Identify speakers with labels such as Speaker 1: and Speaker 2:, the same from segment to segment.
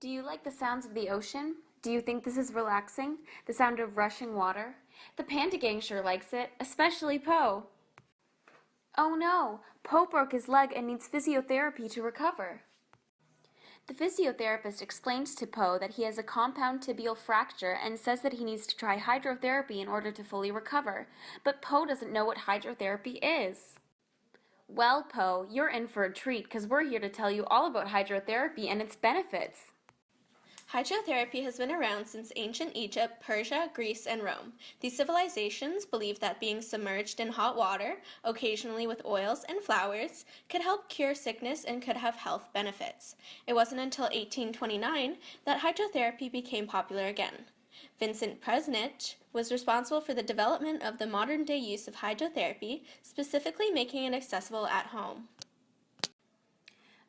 Speaker 1: Do you like the sounds of the ocean? Do you think this is relaxing? The sound of rushing water? The Panda Gang sure likes it, especially Poe. Oh no, Poe broke his leg and needs physiotherapy to recover. The physiotherapist explains to Poe that he has a compound tibial fracture and says that he needs to try hydrotherapy in order to fully recover. But Poe doesn't know what hydrotherapy is. Well, Poe, you're in for a treat because we're here to tell you all about hydrotherapy and its benefits.
Speaker 2: Hydrotherapy has been around since ancient Egypt, Persia, Greece, and Rome. These civilizations believed that being submerged in hot water, occasionally with oils and flowers, could help cure sickness and could have health benefits. It wasn't until 1829 that hydrotherapy became popular again. Vincent Presnich was responsible for the development of the modern-day use of hydrotherapy, specifically making it accessible at home.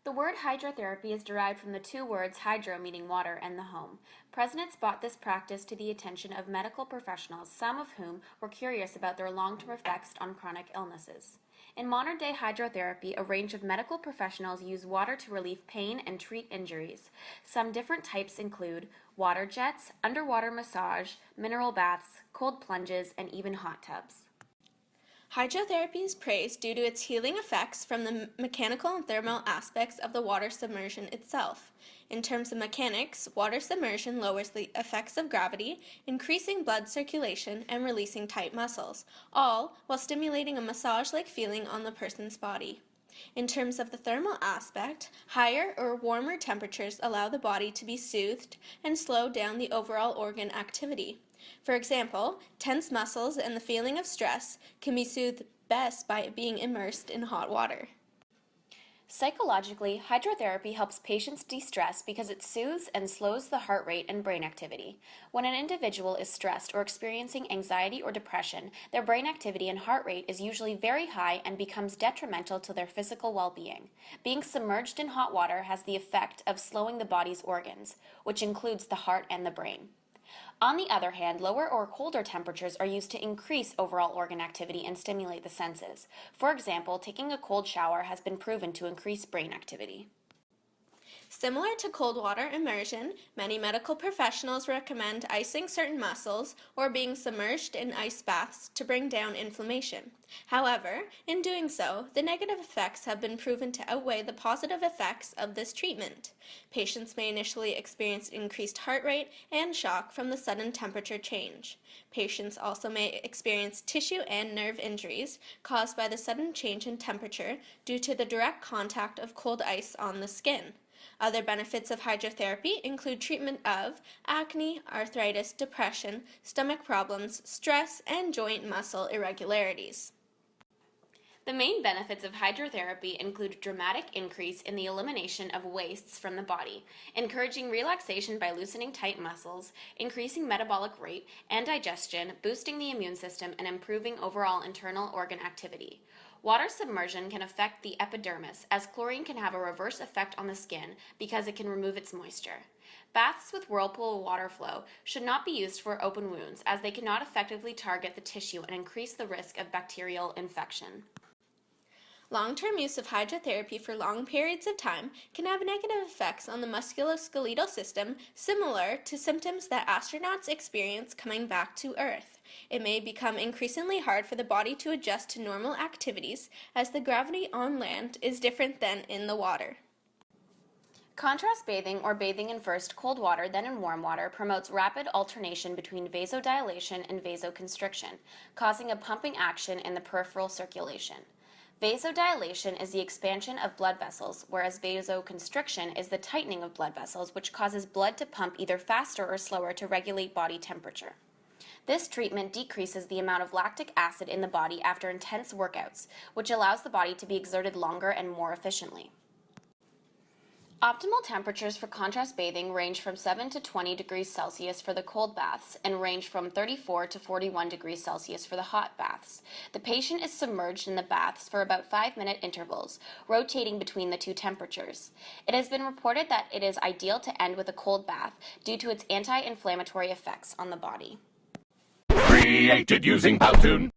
Speaker 1: The word hydrotherapy is derived from the two words hydro, meaning water, and the home. Presidents brought this practice to the attention of medical professionals, some of whom were curious about their long-term effects on chronic illnesses. In modern-day hydrotherapy, a range of medical professionals use water to relieve pain and treat injuries. Some different types include water jets, underwater massage, mineral baths, cold plunges, and even hot tubs.
Speaker 2: Hydrotherapy is praised due to its healing effects from the mechanical and thermal aspects of the water submersion itself. In terms of mechanics, water submersion lowers the effects of gravity, increasing blood circulation and releasing tight muscles, all while stimulating a massage-like feeling on the person's body. In terms of the thermal aspect, higher or warmer temperatures allow the body to be soothed and slow down the overall organ activity. For example, tense muscles and the feeling of stress can be soothed best by being immersed in hot water.
Speaker 1: Psychologically, hydrotherapy helps patients de-stress because it soothes and slows the heart rate and brain activity. When an individual is stressed or experiencing anxiety or depression, their brain activity and heart rate is usually very high and becomes detrimental to their physical well-being. Being submerged in hot water has the effect of slowing the body's organs, which includes the heart and the brain. On the other hand, lower or colder temperatures are used to increase overall organ activity and stimulate the senses. For example, taking a cold shower has been proven to increase brain activity.
Speaker 2: Similar to cold water immersion, many medical professionals recommend icing certain muscles or being submerged in ice baths to bring down inflammation. However, in doing so, the negative effects have been proven to outweigh the positive effects of this treatment. Patients may initially experience increased heart rate and shock from the sudden temperature change. Patients also may experience tissue and nerve injuries caused by the sudden change in temperature due to the direct contact of cold ice on the skin. Other benefits of hydrotherapy include treatment of acne, arthritis, depression, stomach problems, stress, and joint muscle irregularities.
Speaker 1: The main benefits of hydrotherapy include dramatic increase in the elimination of wastes from the body, encouraging relaxation by loosening tight muscles, increasing metabolic rate and digestion, boosting the immune system, and improving overall internal organ activity. Water submersion can affect the epidermis, as chlorine can have a reverse effect on the skin because it can remove its moisture. Baths with whirlpool water flow should not be used for open wounds, as they cannot effectively target the tissue and increase the risk of bacterial infection.
Speaker 2: Long-term use of hydrotherapy for long periods of time can have negative effects on the musculoskeletal system, similar to symptoms that astronauts experience coming back to Earth. It may become increasingly hard for the body to adjust to normal activities, as the gravity on land is different than in the water.
Speaker 1: Contrast bathing, or bathing in first cold water then in warm water, promotes rapid alternation between vasodilation and vasoconstriction, causing a pumping action in the peripheral circulation. Vasodilation is the expansion of blood vessels, whereas vasoconstriction is the tightening of blood vessels, which causes blood to pump either faster or slower to regulate body temperature. This treatment decreases the amount of lactic acid in the body after intense workouts, which allows the body to be exerted longer and more efficiently. Optimal temperatures for contrast bathing range from 7 to 20 degrees Celsius for the cold baths and range from 34 to 41 degrees Celsius for the hot baths. The patient is submerged in the baths for about 5-minute intervals, rotating between the two temperatures. It has been reported that it is ideal to end with a cold bath due to its anti-inflammatory effects on the body.
Speaker 3: Created using Powtoon.